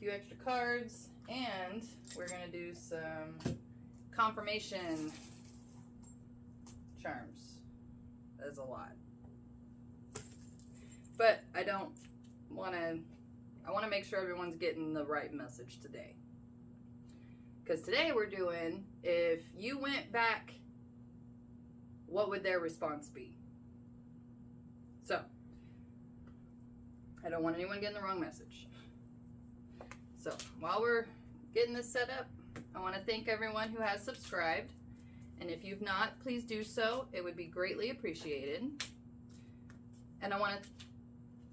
few extra cards, and we're going to do some confirmation charms. That's a lot. But I want to make sure everyone's getting the right message today. Because today we're doing, if you went back, what would their response be? So, I don't want anyone getting the wrong message. So, while we're getting this set up, I want to thank everyone who has subscribed. And if you've not, please do so. It would be greatly appreciated. And I want to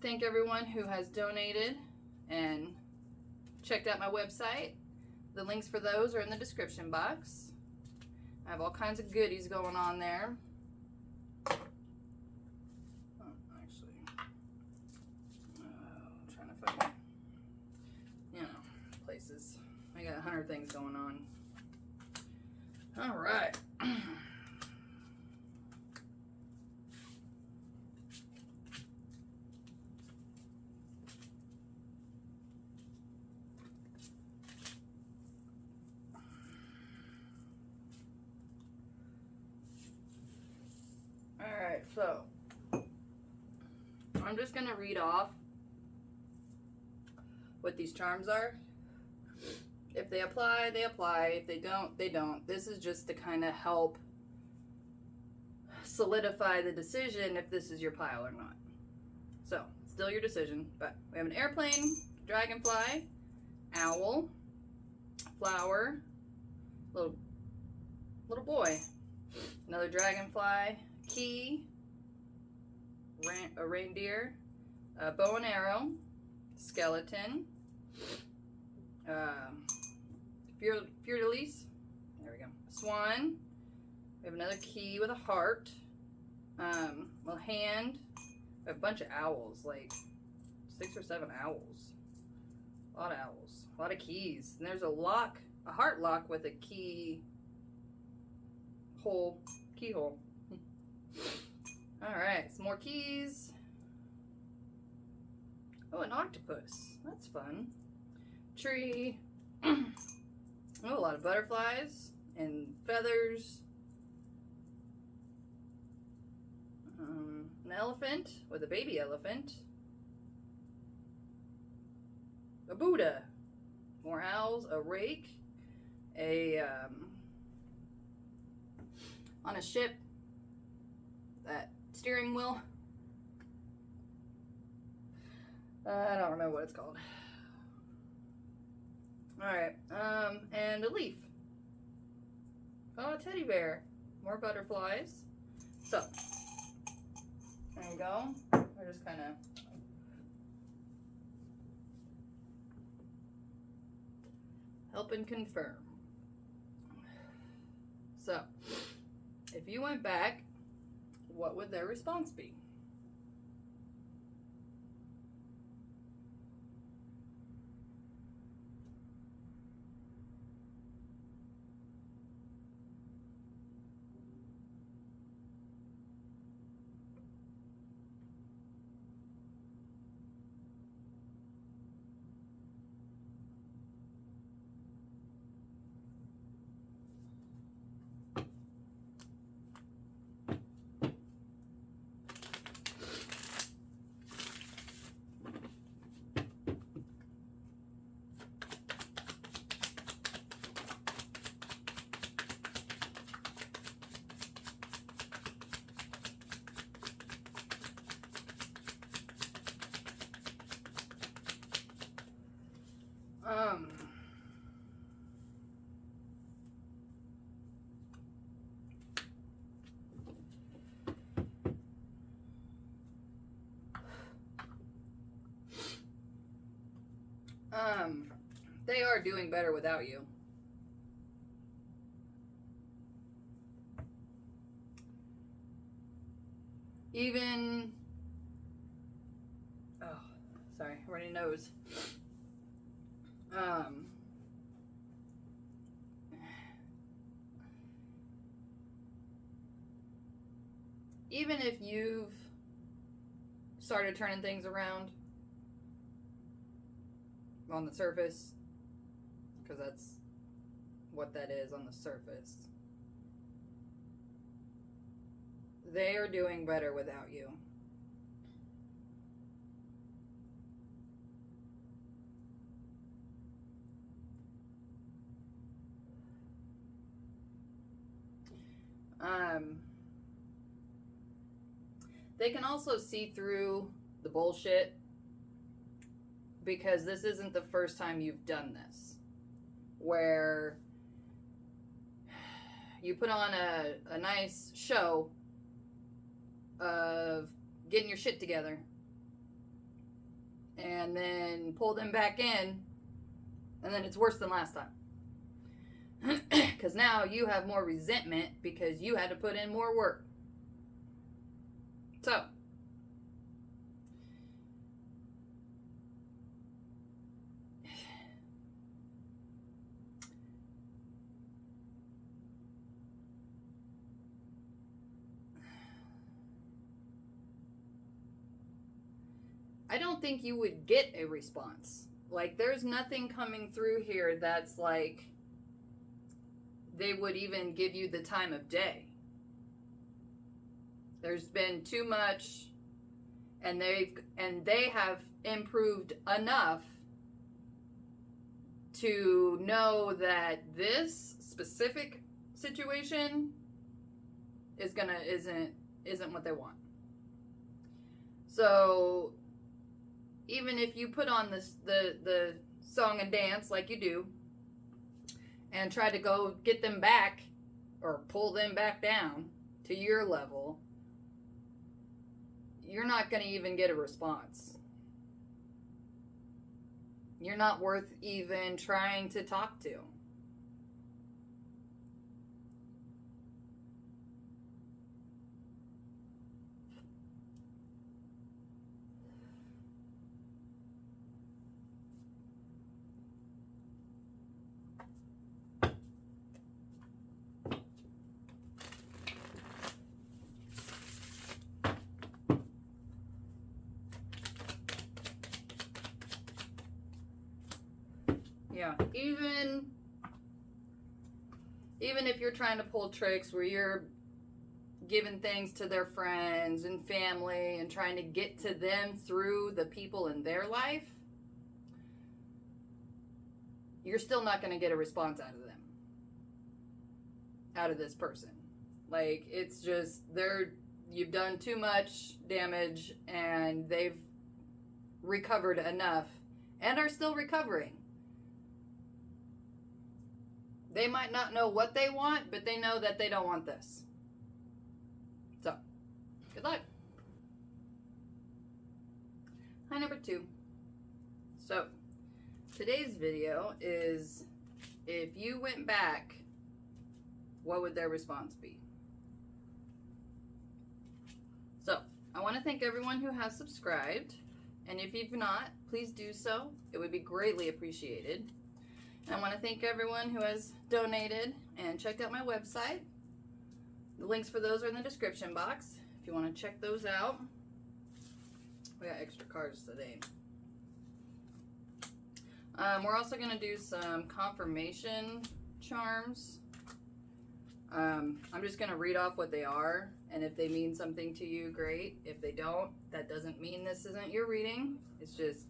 thank everyone who has donated and checked out my website. The links for those are in the description box. I have all kinds of goodies going on there. Trying to find, places. I got 100 things going on. All right. Alright, so I'm just going to read off what these charms are. If they apply, they apply. If they don't, they don't. This is just to kind of help solidify the decision if this is your pile or not. So, still your decision, but we have an airplane, dragonfly, owl, flower, little boy, another dragonfly, key, a reindeer, a bow and arrow, skeleton, fleur-de-lis, there we go, swan, we have another key with a heart, little hand, we have a bunch of owls, like 6 or 7 owls, a lot of owls, a lot of keys, and there's a lock, a heart lock with a keyhole. Alright, some more keys. Oh, an octopus. That's fun. Tree. Oh, a lot of butterflies and feathers. An elephant with a baby elephant. A Buddha. More owls. A rake. On a ship, that steering wheel. I don't remember what it's called. Alright, and a leaf. Oh, a teddy bear. More butterflies. So, there you go. We're just kind of helping confirm. So, if you went back, what would their response be? They are doing better without you. Even, oh, sorry, runny nose. Even if you've started turning things around, on the surface, because that's what that is on the surface. They are doing better without you. They can also see through the bullshit, because this isn't the first time you've done this, where you put on a nice show of getting your shit together and then pull them back in, and then it's worse than last time. Because now you have more resentment because you had to put in more work. So, I don't think you would get a response. Like, there's nothing coming through here that's like they would even give you the time of day. There's been too much, and they have improved enough to know that this specific situation isn't what they want. So even if you put on the song and dance like you do, and try to go get them back or pull them back down to your level, you're not going to even get a response. You're not worth even trying to talk to. Yeah, even if you're trying to pull tricks where you're giving things to their friends and family and trying to get to them through the people in their life, you're still not going to get a response out of them, out of this person. Like, it's just, you've done too much damage, and they've recovered enough and are still recovering. They might not know what they want, but they know that they don't want this. So, good luck. Hi, number 2. So, today's video is, if you went back, what would their response be? So, I want to thank everyone who has subscribed. And if you've not, please do so. It would be greatly appreciated. I want to thank everyone who has donated and checked out my website. The links for those are in the description box if you want to check those out. We got extra cards today. We're also going to do some confirmation charms. I'm just going to read off what they are, and if they mean something to you, great. If they don't, that doesn't mean this isn't your reading. It's just,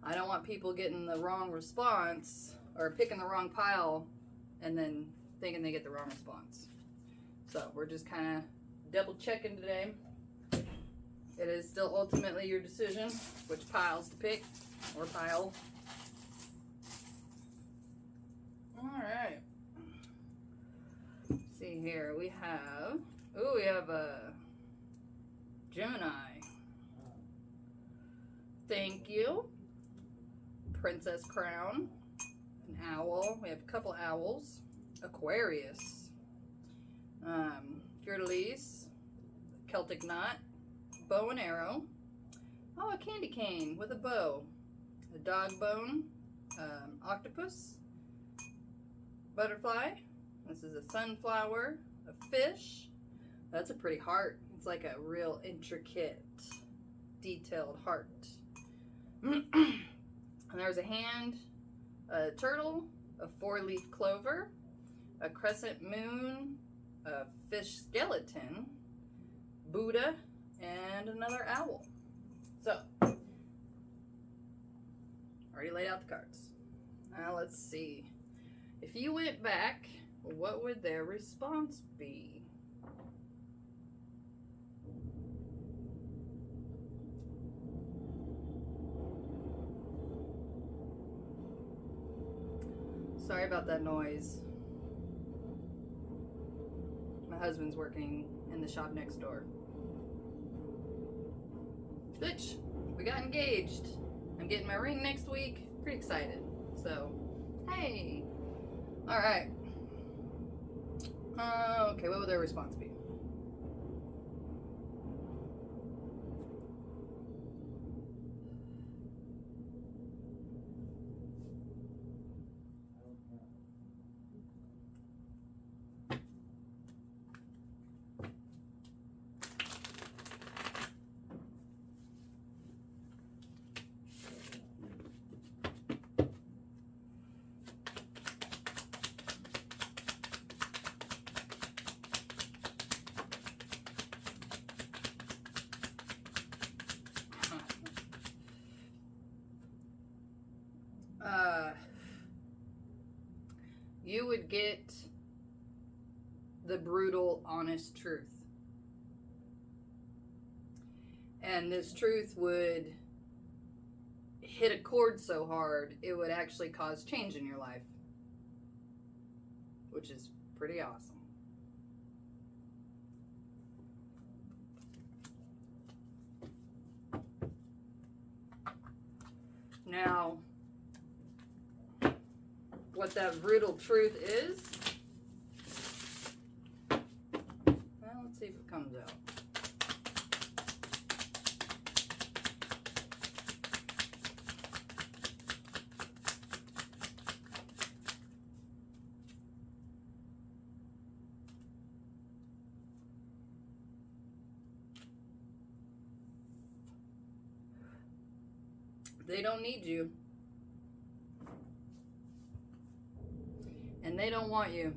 I don't want people getting the wrong response or picking the wrong pile and then thinking they get the wrong response. So we're just kind of double checking today. It is still ultimately your decision which piles to pick or pile. All right. Let's see here. We have a Gemini. Thank you. Princess Crown. An owl. We have a couple owls. Aquarius. Fleur-de-lis. Celtic knot. Bow and arrow. Oh, a candy cane with a bow. A dog bone. Octopus. Butterfly. This is a sunflower. A fish. That's a pretty heart. It's like a real intricate, detailed heart. And there's a turtle, a 4-leaf clover, a crescent moon, a fish skeleton, Buddha, and another owl. So, already laid out the cards. Now let's see. If you went back, what would their response be? Sorry about that noise. My husband's working in the shop next door. Bitch, we got engaged. I'm getting my ring next week. Pretty excited. So, hey. Alright. Okay, what would their response be? You would get the brutal, honest truth. And this truth would hit a chord so hard, it would actually cause change in your life. Which is pretty awesome. Now, what that brutal truth is, well, let's see if it comes out. They don't need you. And they don't want you.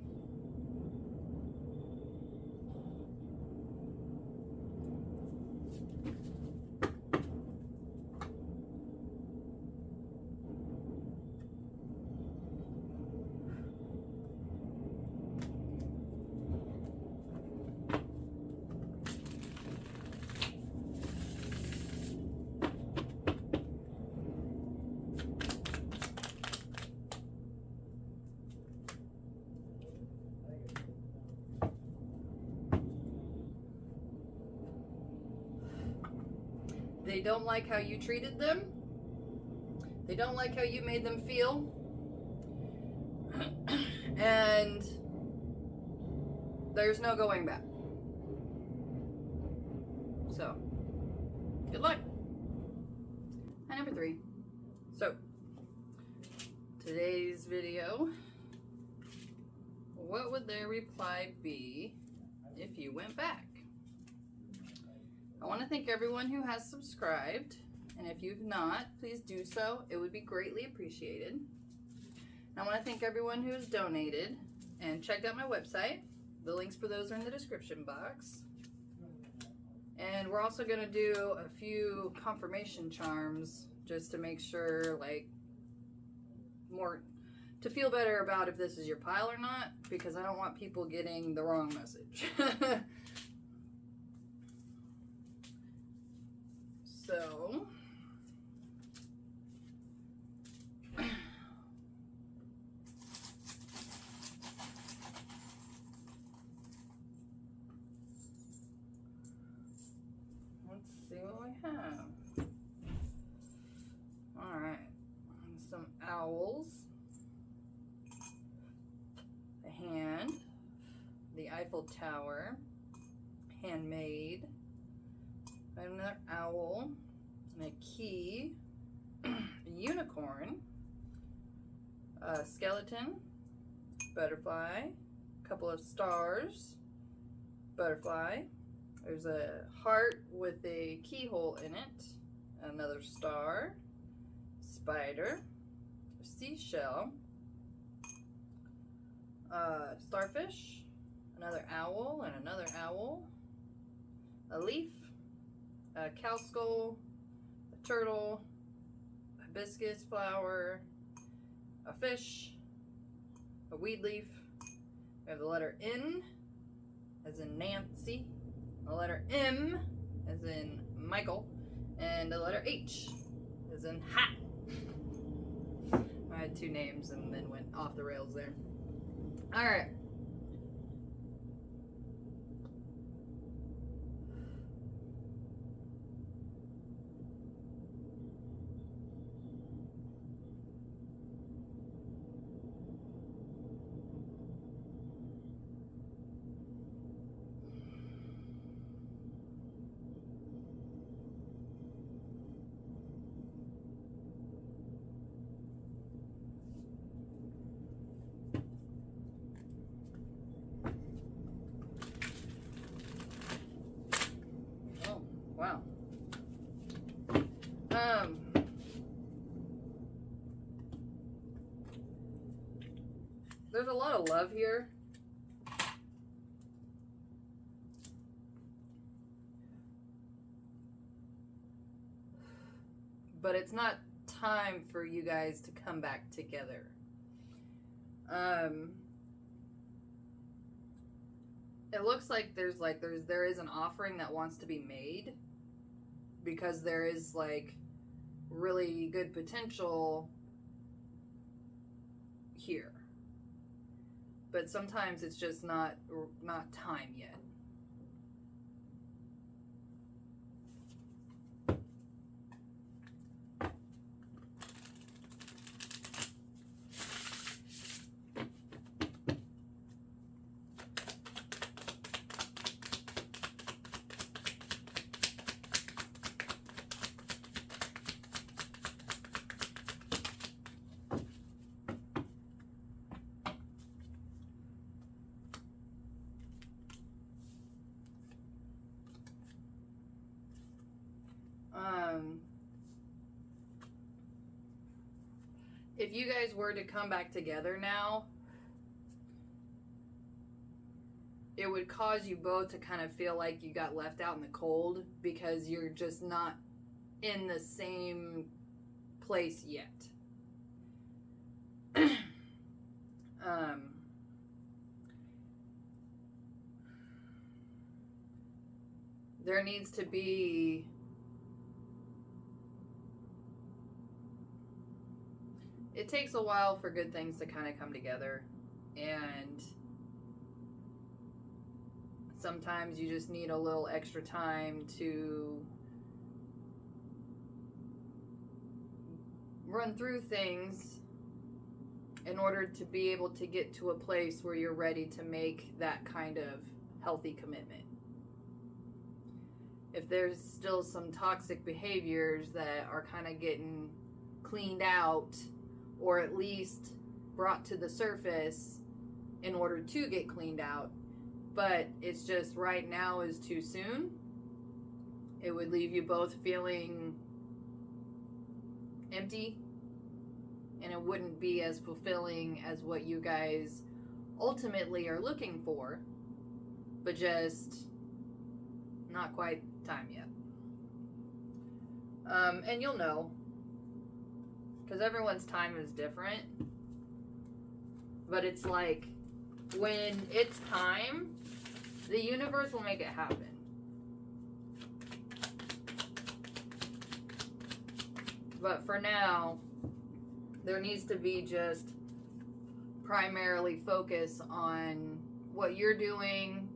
They don't like how you treated them. They don't like how you made them feel. And there's no going back. So, good luck. And number 3. So, today's video, what would their reply be if you went back? I want to thank everyone who has subscribed, and if you've not, please do so. It would be greatly appreciated. And I want to thank everyone who has donated and checked out my website. The links for those are in the description box. And we're also going to do a few confirmation charms just to make sure, like, more to feel better about if this is your pile or not, because I don't want people getting the wrong message. So, let's see what we have. Alright, some owls, a hand, the Eiffel Tower, handmade, another owl, and a key, a unicorn, a skeleton, butterfly, a couple of stars, butterfly. There's a heart with a keyhole in it, another star, spider, a seashell, starfish, another owl and another owl, a leaf, a cow skull, a turtle, a hibiscus flower, a fish, a weed leaf. We have the letter N as in Nancy, the letter M as in Michael, and the letter H as in hat. I had two names and then went off the rails there. All right. Wow. There's a lot of love here. But it's not time for you guys to come back together. It looks like there is an offering that wants to be made, because there is like really good potential here, but sometimes it's just not time yet. If you guys were to come back together now, it would cause you both to kind of feel like you got left out in the cold, because you're just not in the same place yet. There needs to be it takes a while for good things to kind of come together, and sometimes you just need a little extra time to run through things in order to be able to get to a place where you're ready to make that kind of healthy commitment. If there's still some toxic behaviors that are kind of getting cleaned out, or at least brought to the surface in order to get cleaned out, but it's just right now is too soon, it would leave you both feeling empty, and it wouldn't be as fulfilling as what you guys ultimately are looking for, but just not quite time yet. And you'll know, because everyone's time is different, but it's like when it's time, the universe will make it happen. But for now, there needs to be just primarily focus on what you're doing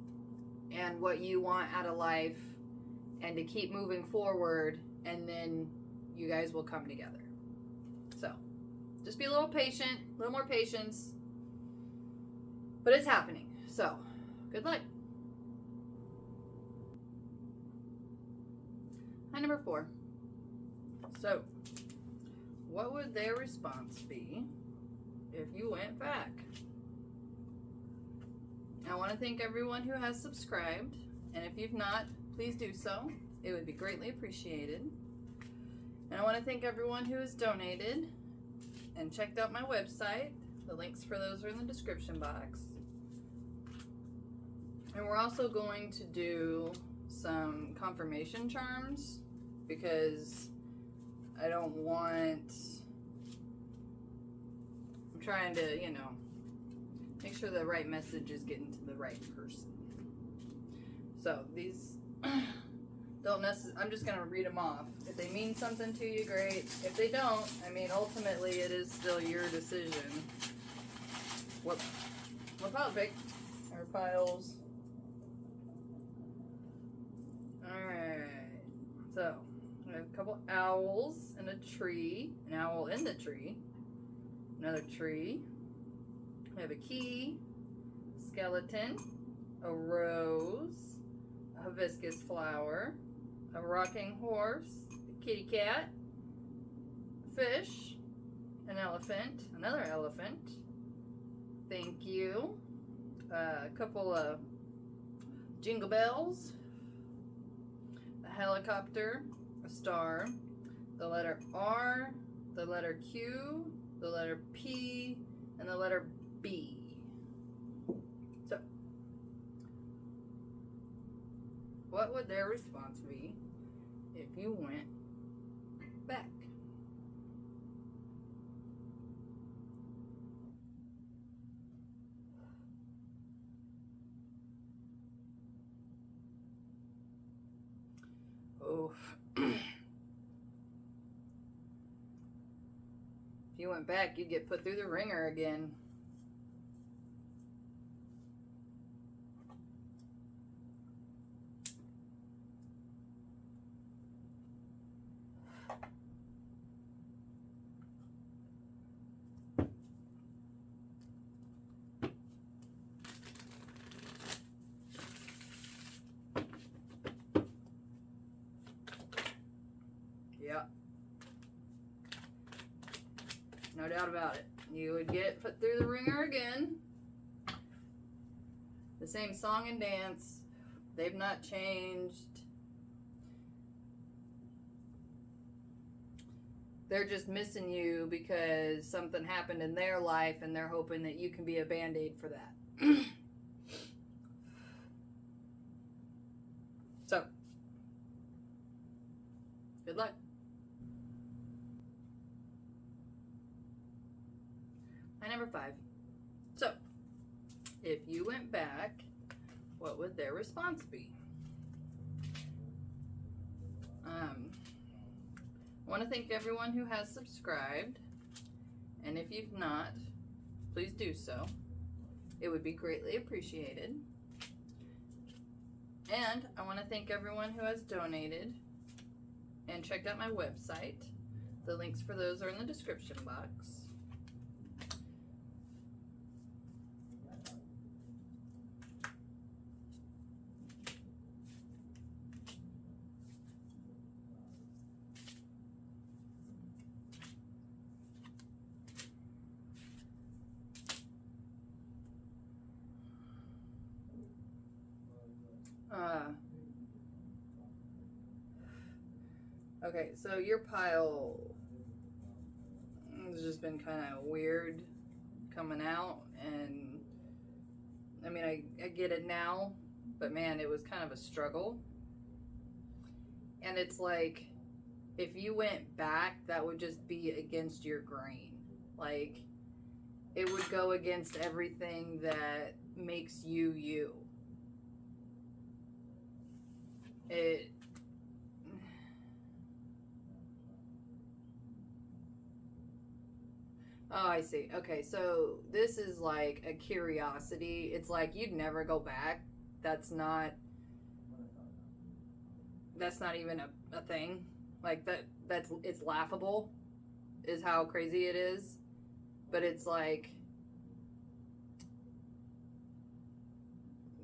and what you want out of life, and to keep moving forward, and then you guys will come together. So just be a little patient, a little more patience, but it's happening. So good luck. Hi, number 4. So what would their response be if you went back? I want to thank everyone who has subscribed, and if you've not, please do so. It would be greatly appreciated. And I want to thank everyone who has donated and checked out my website. The links for those are in the description box. And we're also going to do some confirmation charms because I don't want, I'm trying to, you know, make sure the right message is getting to the right person. So these don't necessarily, I'm just going to read them off. If they mean something to you, great. If they don't, I mean, ultimately it is still your decision. What pile pick? Our piles. Alright. So, we have a couple owls and a tree. An owl in the tree. Another tree. We have a key, skeleton, a rose, a hibiscus flower, a rocking horse, a kitty cat, a fish, an elephant, another elephant. Thank you. A couple of jingle bells, a helicopter, a star, the letter R, the letter Q, the letter P, and the letter B. So, what would their response be if you went back? Oh. If you went back, you'd get put through the ringer again. Yeah. No doubt about it. You would get put through the ringer again. The same song and dance. They've not changed. They're just missing you because something happened in their life and they're hoping that you can be a band-aid for that. So, good luck. Number 5. So, if you went back, what would their response be? I want to thank everyone who has subscribed, and if you've not, please do so. It would be greatly appreciated. And I want to thank everyone who has donated and checked out my website. The links for those are in the description box. Okay, so your pile has just been kind of weird coming out, and I mean, I get it now, but man, it was kind of a struggle. And it's like, if you went back, that would just be against your grain. Like, it would go against everything that makes you you. Oh, I see. Okay, so this is like a curiosity. It's like you'd never go back. That's not even a thing. Like it's laughable is how crazy it is. But it's like,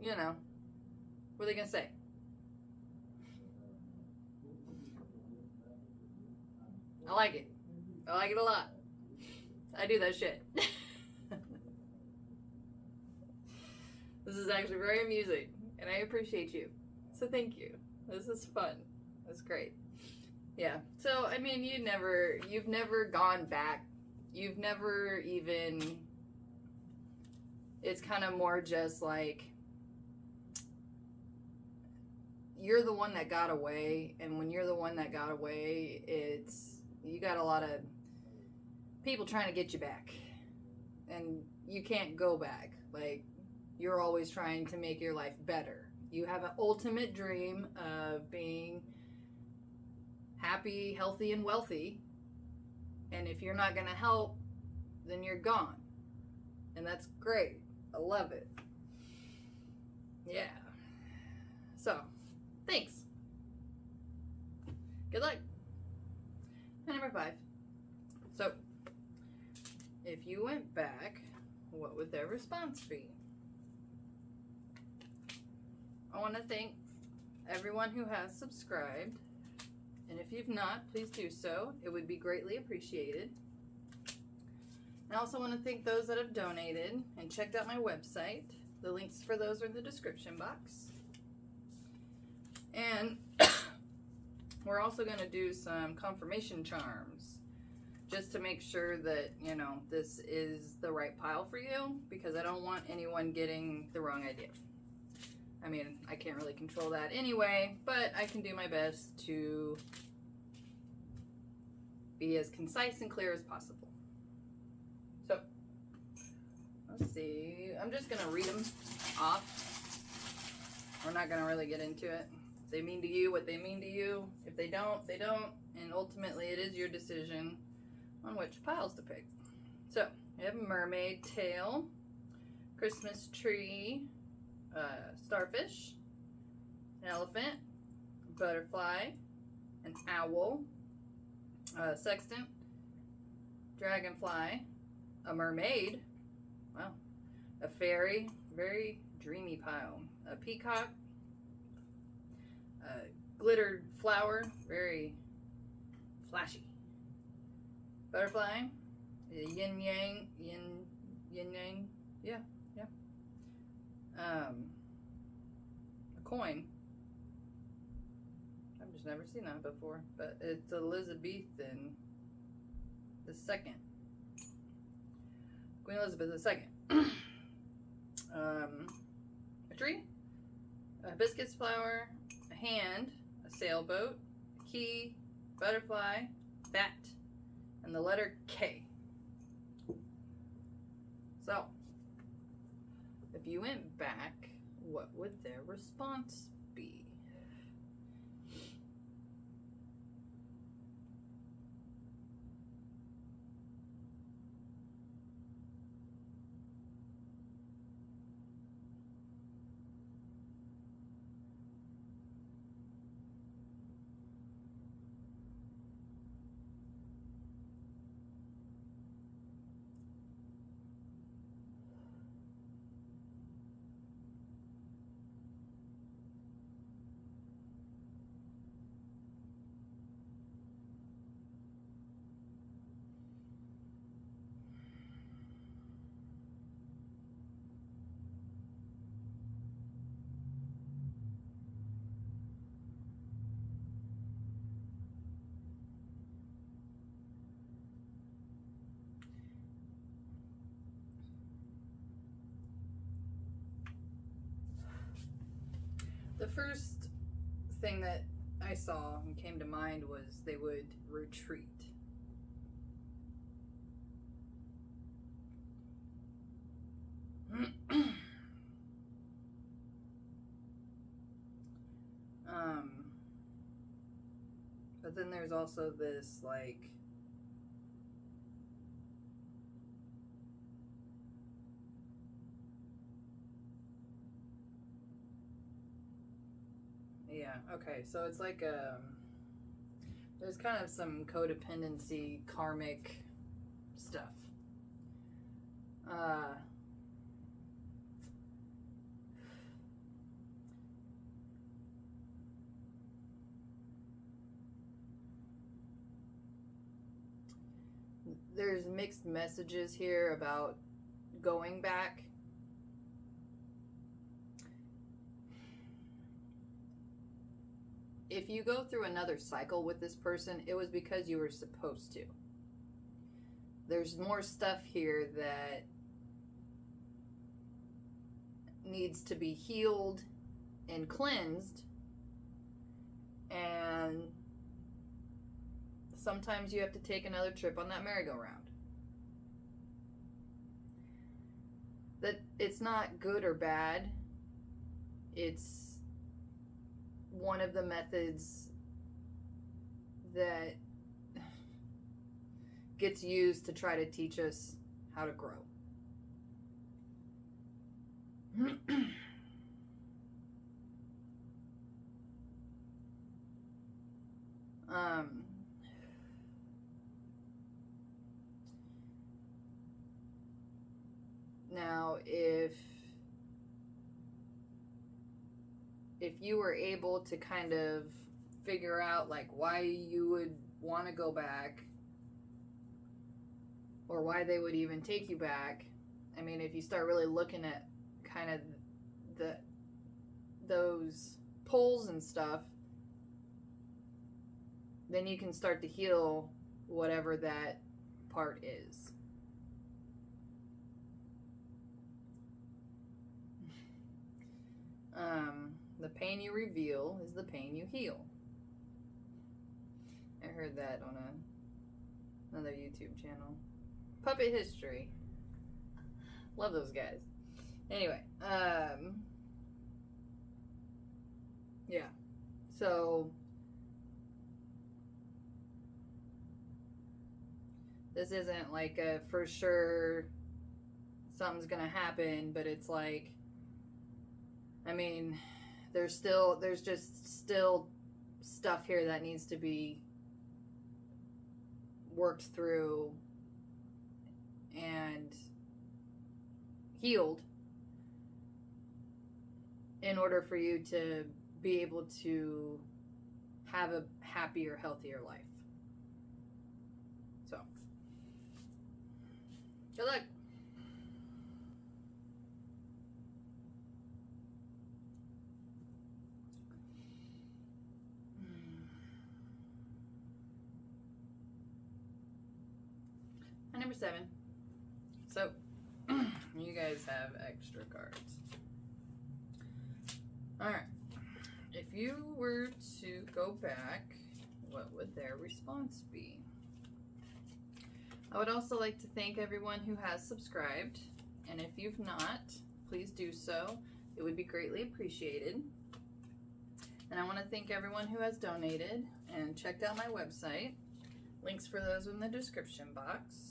you know, what are they gonna say? I like it. I like it a lot. I do that shit. This is actually very amusing, and I appreciate you. So thank you. This is fun. That's great. Yeah. So, I mean, you've never gone back. You've never even, it's kind of more just like, you're the one that got away. And when you're the one that got away, you got a lot of people trying to get you back. And you can't go back. Like, you're always trying to make your life better. You have an ultimate dream of being happy, healthy, and wealthy. And if you're not going to help, then you're gone. And that's great. I love it. Yeah. So, thanks. Good luck. And number 5. So, if you went back, what would their response be? I want to thank everyone who has subscribed. And if you've not, please do so. It would be greatly appreciated. I also want to thank those that have donated and checked out my website. The links for those are in the description box. And we're also going to do some confirmation charms just to make sure that, you know, this is the right pile for you, because I don't want anyone getting the wrong idea. I mean, I can't really control that anyway, but I can do my best to be as concise and clear as possible. So, let's see. I'm just going to read them off. We're not going to really get into it. If they mean to you what they mean to you. If they don't, they don't. And ultimately, it is your decision on which piles to pick. So, we have mermaid tail, Christmas tree, starfish, an elephant, butterfly, an owl, sextant, dragonfly, a mermaid, wow, a fairy, very dreamy pile, a peacock, a glittered flower, very flashy, butterfly, a yin yang, yeah. A coin. I've just never seen that before, but it's Elizabethan the second. Queen Elizabeth II. A tree, a hibiscus flower, a hand, a sailboat, a key, butterfly, bat, and the letter K. So, if you went back, what would their response be? The first thing that I saw and came to mind was they would retreat. But then there's also this, like, yeah, okay, so it's like there's kind of some codependency, karmic stuff. There's mixed messages here about going back. if you go through another cycle with this person, it was because you were supposed to. There's more stuff here that needs to be healed and cleansed, and sometimes you have to take another trip on that merry-go-round. That it's not good or bad. It's one of the methods that gets used to try to teach us how to grow. Now, if you were able to kind of figure out like why you would want to go back, or why they would even take you back, I mean, if you start really looking at kind of those pulls and stuff, then you can start to heal whatever that part is. The pain you reveal is the pain you heal. I heard that on another YouTube channel. Puppet History. Love those guys. Anyway, yeah. So this isn't like a for sure something's gonna happen, but it's like, I mean, there's just still stuff here that needs to be worked through and healed in order for you to be able to have a happier, healthier life. So, good luck. Number 7. So, you guys have extra cards. Alright. If you were to go back, what would their response be? I would also like to thank everyone who has subscribed. And if you've not, please do so. It would be greatly appreciated. And I want to thank everyone who has donated and checked out my website. Links for those in the description box.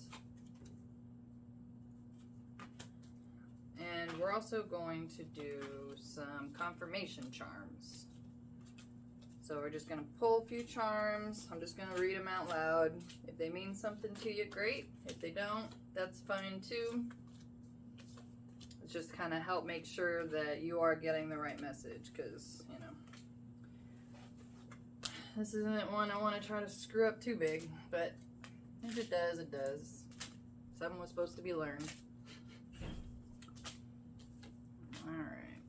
And we're also going to do some confirmation charms. So we're just going to pull a few charms. I'm just going to read them out loud. If they mean something to you, great. If they don't, that's fine too. It's just kind of help make sure that you are getting the right message, because, you know, this isn't one I want to try to screw up too big, but if it does, it does. Something was supposed to be learned. Alright.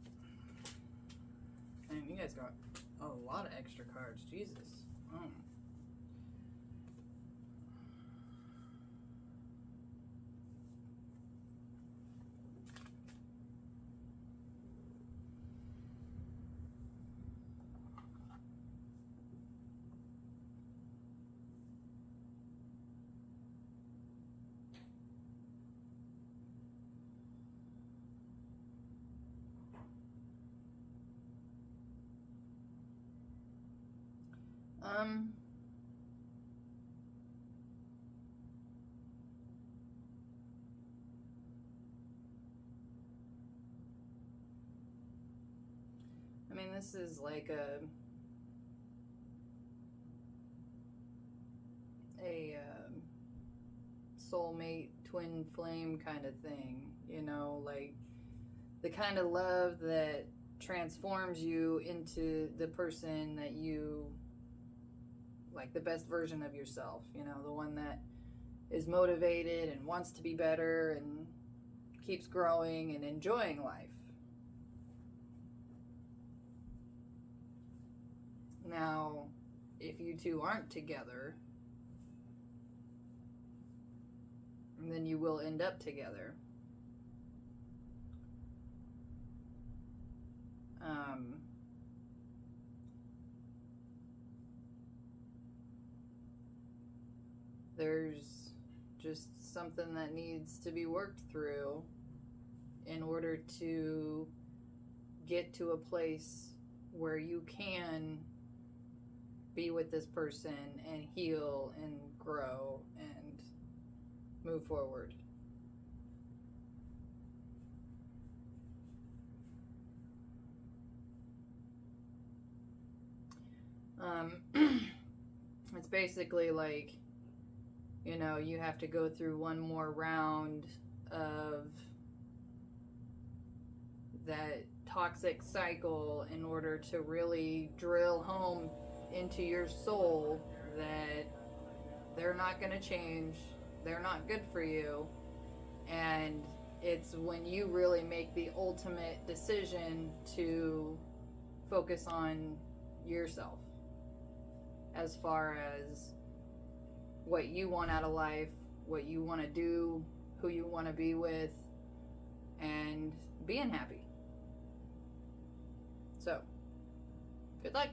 And you guys got a lot of extra cards. Jesus. Oh. I mean, this is like a soulmate, twin flame kind of thing, you know, like the kind of love that transforms you into the person that you, like the best version of yourself, you know, the one that is motivated and wants to be better and keeps growing and enjoying life. Now, if you two aren't together, then you will end up together. There's just something that needs to be worked through in order to get to a place where you can be with this person and heal and grow and move forward. It's basically like, you know, you have to go through one more round of that toxic cycle in order to really drill home into your soul that they're not going to change, they're not good for you, and it's when you really make the ultimate decision to focus on yourself as far as what you want out of life, what you want to do, who you want to be with, and being happy. So, good luck.